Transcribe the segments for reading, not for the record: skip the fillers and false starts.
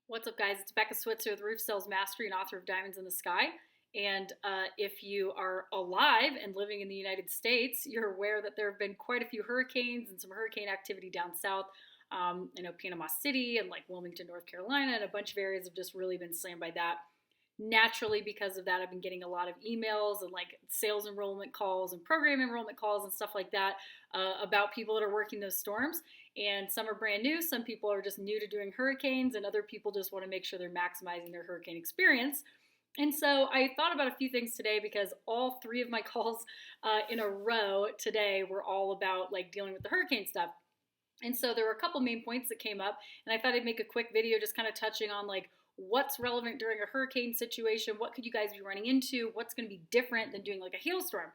What's up, guys? It's Becca Switzer with Roof Sales Mastery and author of Diamonds in the Sky. And if you are alive and living in the United States, you're aware that there have been quite a few hurricanes and some hurricane activity down south. I know Panama City and like Wilmington, North Carolina, and a bunch of areas have just really been slammed by that. Naturally, because of that, I've been getting a lot of emails and like sales enrollment calls and program enrollment calls and stuff like that about people that are working those storms. And some are brand new, some people are just new to doing hurricanes, and other people just want to make sure they're maximizing their hurricane experience. And so I thought about a few things today because all three of my calls in a row today were all about like dealing with the hurricane stuff. And so there were a couple main points that came up, and I thought I'd make a quick video just kind of touching on like what's relevant during a hurricane situation, what could you guys be running into, what's going to be different than doing like a hailstorm.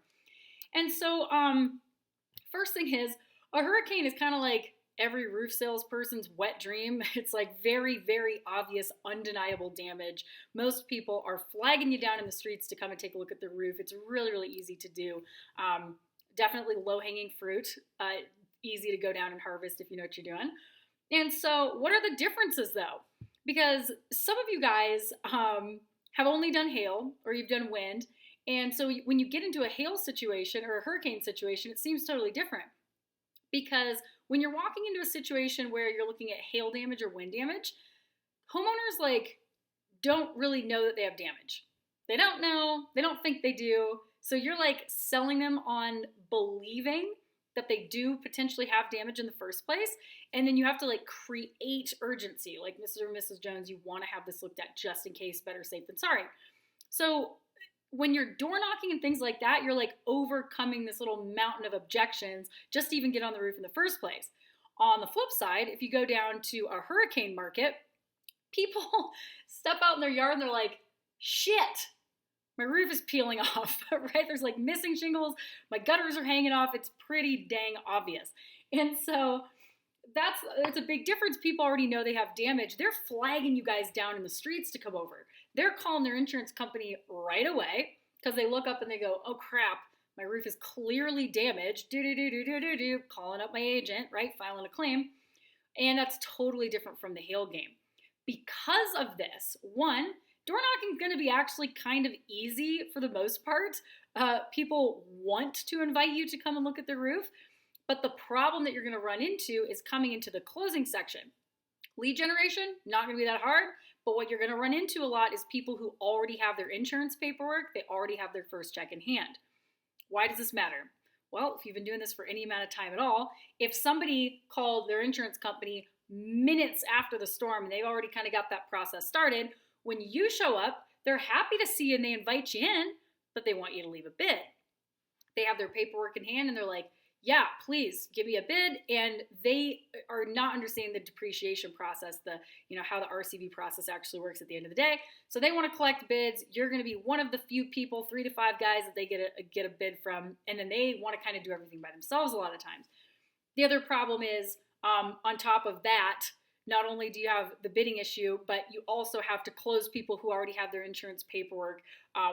And so first thing is, a hurricane is kind of like every roof salesperson's wet dream. It's like very, very obvious, undeniable damage. Most people are flagging you down in the streets to come and take a look at the roof. It's really, really easy to do. Definitely low-hanging fruit, easy to go down and harvest if you know what you're doing. And so what are the differences though? Because some of you guys have only done hail or you've done wind. And so when you get into a hail situation or a hurricane situation, it seems totally different. Because when you're walking into a situation where you're looking at hail damage or wind damage, homeowners like don't really know that they have damage. They don't know, they don't think they do. So you're like selling them on believing that they do potentially have damage in the first place. And then you have to like create urgency. Like Mrs. or Mrs. Jones, you want to have this looked at just in case, better safe than sorry. So when you're door knocking and things like that, you're like overcoming this little mountain of objections just to even get on the roof in the first place. On the flip side, if you go down to a hurricane market, people step out in their yard and they're like, shit, my roof is peeling off, right? There's like missing shingles, my gutters are hanging off. It's pretty dang obvious. And so that's a big difference. People already know they have damage. They're flagging you guys down in the streets to come over. They're calling their insurance company right away because they look up and they go, oh crap, my roof is clearly damaged. Calling up my agent, right? Filing a claim. And that's totally different from the hail game. Because of this, one, door knocking is going to be actually kind of easy for the most part. People want to invite you to come and look at the roof. But the problem that you're going to run into is coming into the closing section. Lead generation, not going to be that hard. But what you're going to run into a lot is people who already have their insurance paperwork. They already have their first check in hand. Why does this matter? Well, if you've been doing this for any amount of time at all, if somebody called their insurance company minutes after the storm and they've already kind of got that process started, when you show up, they're happy to see you and they invite you in, but they want you to leave a bid. They have their paperwork in hand and they're like, yeah, please give me a bid. And they are not understanding the depreciation process, how the RCV process actually works at the end of the day. So they want to collect bids. You're going to be one of the few people, 3 to 5 guys that they get a bid from. And then they want to kind of do everything by themselves a lot of times. The other problem is on top of that, not only do you have the bidding issue, but you also have to close people who already have their insurance paperwork,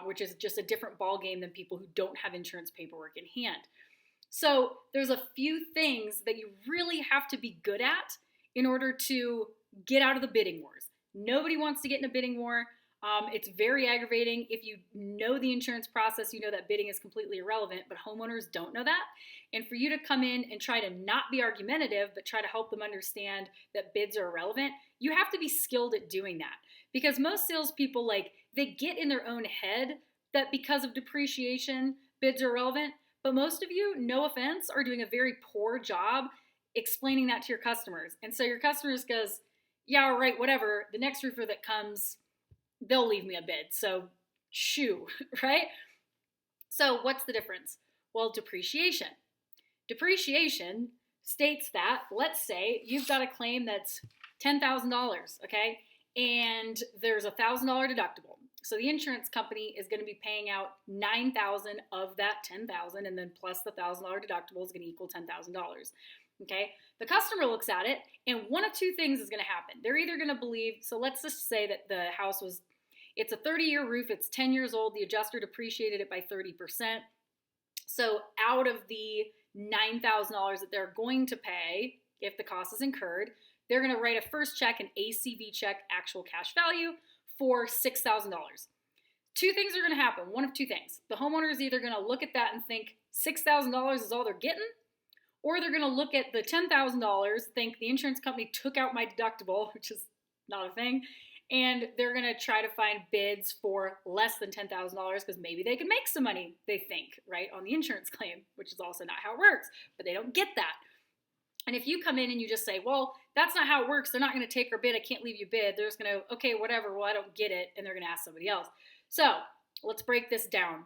which is just a different ball game than people who don't have insurance paperwork in hand. So there's a few things that you really have to be good at in order to get out of the bidding wars. Nobody wants to get in a bidding war. It's very aggravating. If you know the insurance process, you know that bidding is completely irrelevant, but homeowners don't know that. And for you to come in and try to not be argumentative, but try to help them understand that bids are irrelevant, you have to be skilled at doing that. Because most salespeople, they get in their own head that because of depreciation, bids are irrelevant. But most of you, no offense, are doing a very poor job explaining that to your customers. And so your customers goes, yeah, all right, whatever. The next roofer that comes, they'll leave me a bid. So shoo, right? So what's the difference? Well, depreciation. Depreciation states that, let's say you've got a claim that's $10,000, okay? And there's a $1,000 deductible. So the insurance company is going to be paying out $9,000 of that $10,000, and then plus the $1,000 deductible is going to equal $10,000. Okay? The customer looks at it, and one of two things is going to happen. They're either going to believe, so let's just say that the house it's a 30-year roof, it's 10 years old, the adjuster depreciated it by 30%. So out of the $9,000 that they're going to pay, if the cost is incurred, they're going to write a first check, an ACV check, actual cash value, for $6,000. Two things are going to happen. One of two things. The homeowner is either going to look at that and think $6,000 is all they're getting, or they're going to look at the $10,000, think the insurance company took out my deductible, which is not a thing, and they're going to try to find bids for less than $10,000 because maybe they can make some money, they think, right, on the insurance claim, which is also not how it works, but they don't get that. And if you come in and you just say, well, that's not how it works, they're not going to take our bid, I can't leave you bid, they're just going to, okay, whatever, well, I don't get it, and they're going to ask somebody else. So let's break this down.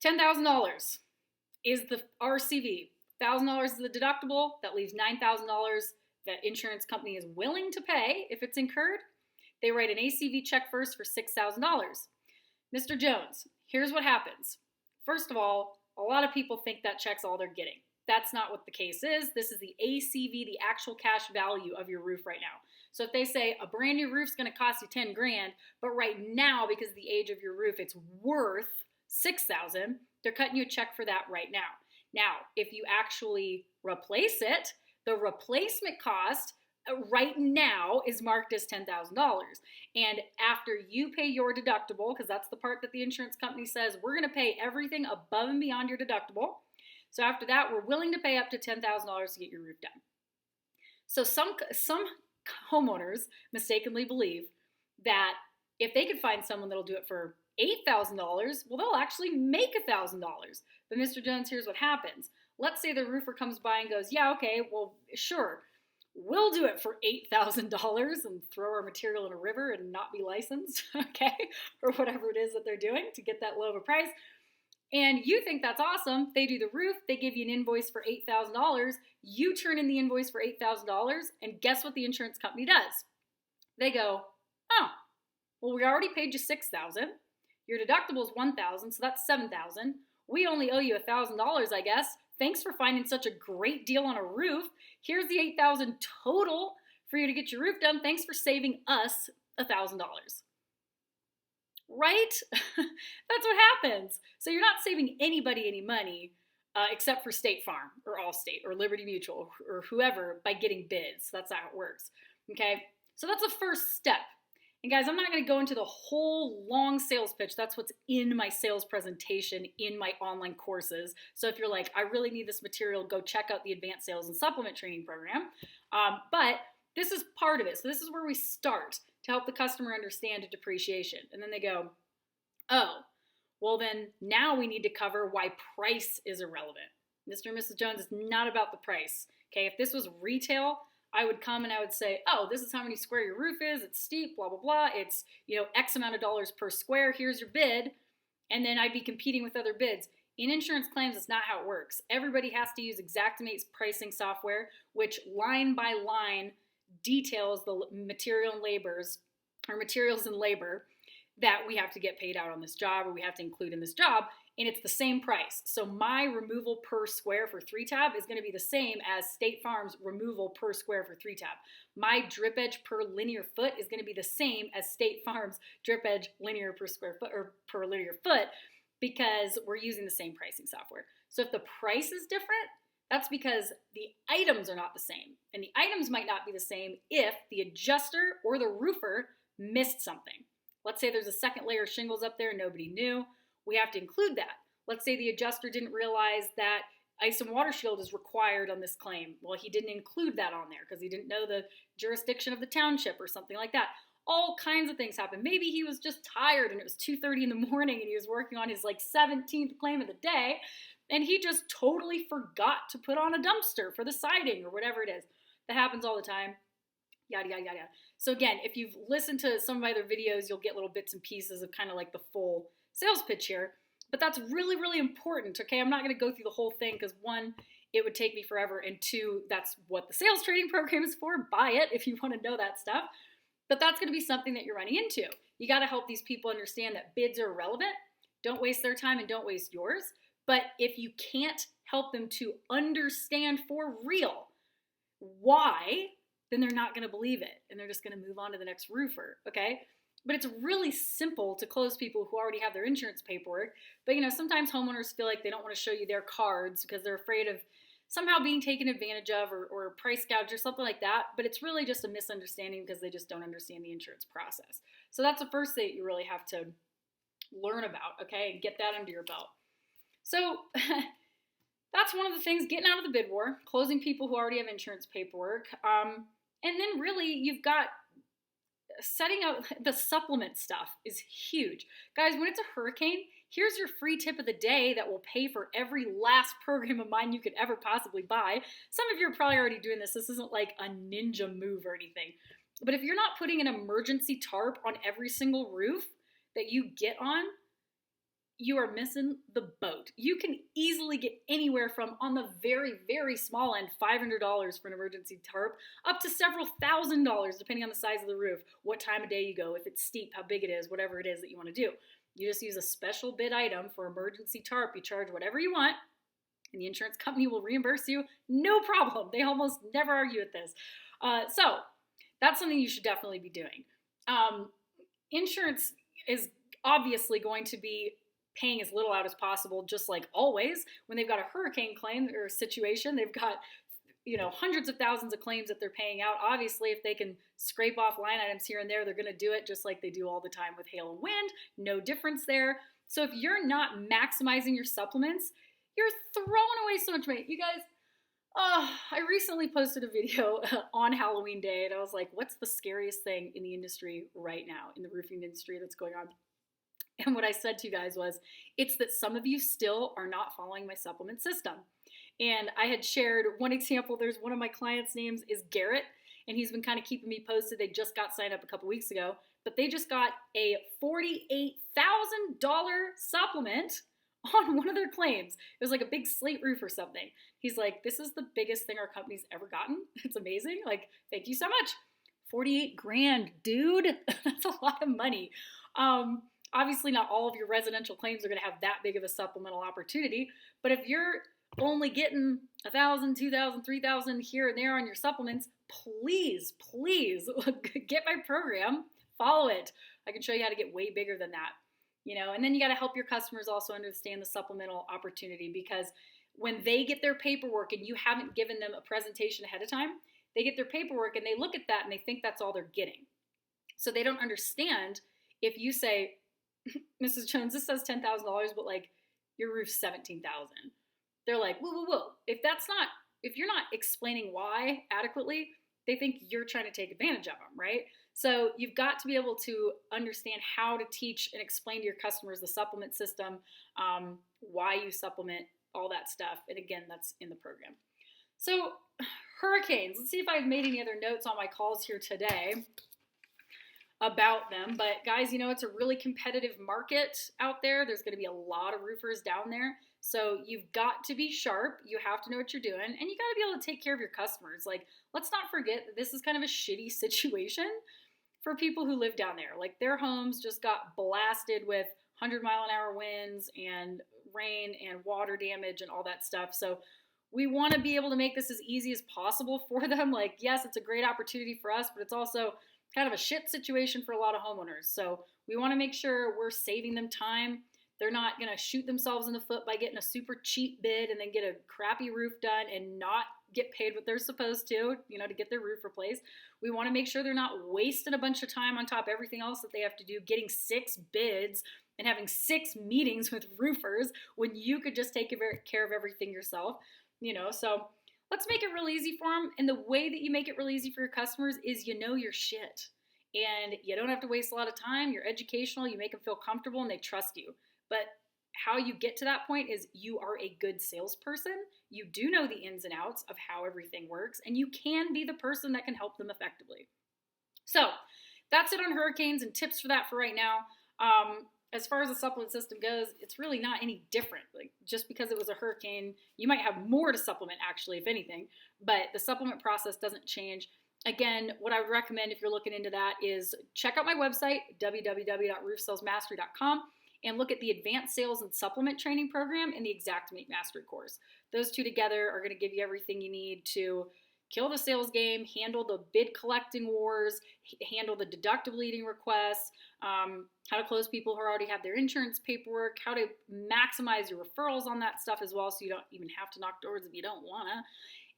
$10,000 is the RCV. $1,000 is the deductible. That leaves $9,000 that insurance company is willing to pay if it's incurred. They write an ACV check first for $6,000. Mr. Jones, here's what happens. First of all, a lot of people think that check's all they're getting. That's not what the case is. This is the ACV, the actual cash value of your roof right now. So if they say a brand new roof's going to cost you 10 grand, but right now, because of the age of your roof, it's worth 6,000, they're cutting you a check for that right now. Now, if you actually replace it, the replacement cost right now is marked as $10,000. And after you pay your deductible, because that's the part that the insurance company says, we're going to pay everything above and beyond your deductible. So after that, we're willing to pay up to $10,000 to get your roof done. So some homeowners mistakenly believe that if they could find someone that'll do it for $8,000, well, they'll actually make $1,000. But Mr. Jones, here's what happens. Let's say the roofer comes by and goes, yeah, okay, well, sure, we'll do it for $8,000 and throw our material in a river and not be licensed, okay, or whatever it is that they're doing to get that low of a price. And you think that's awesome. They do the roof, they give you an invoice for $8,000, you turn in the invoice for $8,000, and guess what the insurance company does? They go, oh, well, we already paid you $6,000. Your deductible is $1,000, so that's $7,000. We only owe you $1,000, I guess. Thanks for finding such a great deal on a roof. Here's the $8,000 total for you to get your roof done. Thanks for saving us $1,000. Right? That's what happens. So you're not saving anybody any money except for State Farm or Allstate or Liberty Mutual or whoever by getting bids. That's how it works. Okay? So that's the first step. And guys, I'm not going to go into the whole long sales pitch. That's what's in my sales presentation in my online courses. So if you're like, I really need this material, go check out the Advanced Sales and Supplement Training Program. But this is part of it. So this is where we start to help the customer understand depreciation. And then they go, oh, well then now we need to cover why price is irrelevant. Mr. and Mrs. Jones, it's not about the price. Okay, if this was retail, I would come and I would say, oh, this is how many square your roof is. It's steep, blah, blah, blah. It's, X amount of dollars per square. Here's your bid. And then I'd be competing with other bids. In insurance claims, it's not how it works. Everybody has to use Xactimate's pricing software, which line by line details the materials and labor that we have to get paid out on this job or we have to include in this job, and it's the same price. So my removal per square for 3-tab is going to be the same as State Farm's removal per square for 3-tab. My drip edge per linear foot is going to be the same as State Farm's drip edge linear per square foot or per linear foot because we're using the same pricing software. So if the price is different, that's because the items are not the same. And the items might not be the same if the adjuster or the roofer missed something. Let's say there's a second layer of shingles up there and nobody knew. We have to include that. Let's say the adjuster didn't realize that ice and water shield is required on this claim. Well, he didn't include that on there because he didn't know the jurisdiction of the township or something like that. All kinds of things happen. Maybe he was just tired and it was 2:30 in the morning and he was working on his 17th claim of the day and he just totally forgot to put on a dumpster for the siding or whatever it is. That happens all the time. Yada, yada, yada. So again, if you've listened to some of my other videos, you'll get little bits and pieces of kind of like the full sales pitch here. But that's really, really important, okay? I'm not going to go through the whole thing because one, it would take me forever, and two, that's what the sales training program is for. Buy it if you want to know that stuff. But that's going to be something that you're running into. You got to help these people understand that bids are irrelevant. Don't waste their time and don't waste yours. But if you can't help them to understand for real why, then they're not going to believe it, and they're just going to move on to the next roofer, okay? But it's really simple to close people who already have their insurance paperwork. But, sometimes homeowners feel like they don't want to show you their cards because they're afraid of somehow being taken advantage of or price gouged or something like that. But it's really just a misunderstanding because they just don't understand the insurance process. So that's the first thing you really have to learn about, okay, and get that under your belt. So that's one of the things, getting out of the bid war, closing people who already have insurance paperwork. And then really you've got setting up the supplement stuff is huge. Guys, when it's a hurricane, here's your free tip of the day that will pay for every last program of mine you could ever possibly buy. Some of you are probably already doing this. This isn't like a ninja move or anything. But if you're not putting an emergency tarp on every single roof that you get on, you are missing the boat. You can easily get anywhere from, on the very, very small end, $500 for an emergency tarp, up to several $1,000s, depending on the size of the roof, what time of day you go, if it's steep, how big it is, whatever it is that you want to do. You just use a special bid item for emergency tarp. You charge whatever you want, and the insurance company will reimburse you. No problem. They almost never argue with this. So that's something you should definitely be doing. Insurance is obviously going to be paying as little out as possible, just like always. When they've got a hurricane claim or situation, they've got, hundreds of thousands of claims that they're paying out. Obviously, if they can scrape off line items here and there, they're going to do it just like they do all the time with hail and wind. No difference there. So if you're not maximizing your supplements, you're throwing away so much money. You guys, I recently posted a video on Halloween Day, and I was like, what's the scariest thing in the industry right now, in the roofing industry that's going on? And what I said to you guys was, it's that some of you still are not following my supplement system. And I had shared one example. There's one of my clients' names is Garrett, and he's been kind of keeping me posted. They just got signed up a couple weeks ago, but they just got a $48,000 supplement on one of their claims. It was like a big slate roof or something. He's like, this is the biggest thing our company's ever gotten. It's amazing. Like, thank you so much. 48 grand, dude. That's a lot of money. Obviously, not all of your residential claims are going to have that big of a supplemental opportunity, but if you're only getting 1,000, 2,000, 3,000 here and there on your supplements, please get my program, follow it. I can show you how to get way bigger than that, and then you got to help your customers also understand the supplemental opportunity, because when they get their paperwork and you haven't given them a presentation ahead of time, they get their paperwork and they look at that and they think that's all they're getting. So they don't understand if you say, Mrs. Jones, this says $10,000, but like your roof's $17,000. They're like, whoa. If you're not explaining why adequately, they think you're trying to take advantage of them, right? So you've got to be able to understand how to teach and explain to your customers the supplement system, why you supplement, all that stuff. And again, that's in the program. So hurricanes, let's see if I've made any other notes on my calls here today about them. But guys, it's a really competitive market out there. There's going to be a lot of roofers down there. So you've got to be sharp. You have to know what you're doing, and you got to be able to take care of your customers. Like, let's not forget that this is kind of a shitty situation for people who live down there. Like, their homes just got blasted with 100-mile-an-hour winds and rain and water damage and all that stuff. So we want to be able to make this as easy as possible for them. Like, yes, it's a great opportunity for us, but it's also kind of a shit situation for a lot of homeowners. So we want to make sure we're saving them time. They're not going to shoot themselves in the foot by getting a super cheap bid and then get a crappy roof done and not get paid what they're supposed to get their roof replaced. We want to make sure they're not wasting a bunch of time on top of everything else that they have to do, getting 6 bids and having 6 meetings with roofers when you could just take care of everything yourself, So let's make it real easy for them. And the way that you make it real easy for your customers is your shit. And you don't have to waste a lot of time. You're educational. You make them feel comfortable and they trust you. But how you get to that point is you are a good salesperson. You do know the ins and outs of how everything works, and you can be the person that can help them effectively. So that's it on hurricanes and tips for that for right now. As far as the supplement system goes, it's really not any different. Like, just because it was a hurricane, you might have more to supplement, actually, if anything, but the supplement process doesn't change. Again, what I would recommend if you're looking into that is check out my website, www.roofsalesmastery.com, and look at the Advanced Sales and Supplement Training Program and the Xactimate Mastery course. Those two together are going to give you everything you need to kill the sales game, handle the bid collecting wars, handle the deductible leading requests, how to close people who already have their insurance paperwork, how to maximize your referrals on that stuff as well, so you don't even have to knock doors if you don't wanna.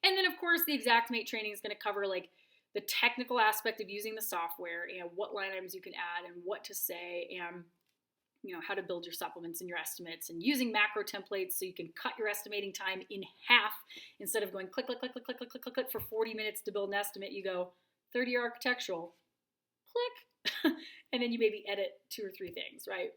And then of course the Xactimate training is going to cover like the technical aspect of using the software and what line items you can add and what to say, and how to build your supplements and your estimates, and using macro templates so you can cut your estimating time in half. Instead of going click, click, click, click, click, click, click, click for 40 minutes to build an estimate, you go 30 architectural, click, and then you maybe edit 2 or 3 things, right?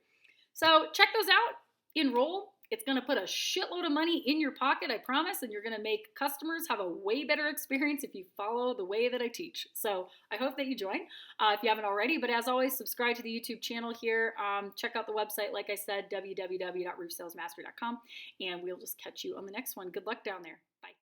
So check those out, enroll. It's going to put a shitload of money in your pocket, I promise, and you're going to make customers have a way better experience if you follow the way that I teach. So I hope that you join if you haven't already. But as always, subscribe to the YouTube channel here. Check out the website, like I said, www.roofsalesmastery.com, and we'll just catch you on the next one. Good luck down there. Bye.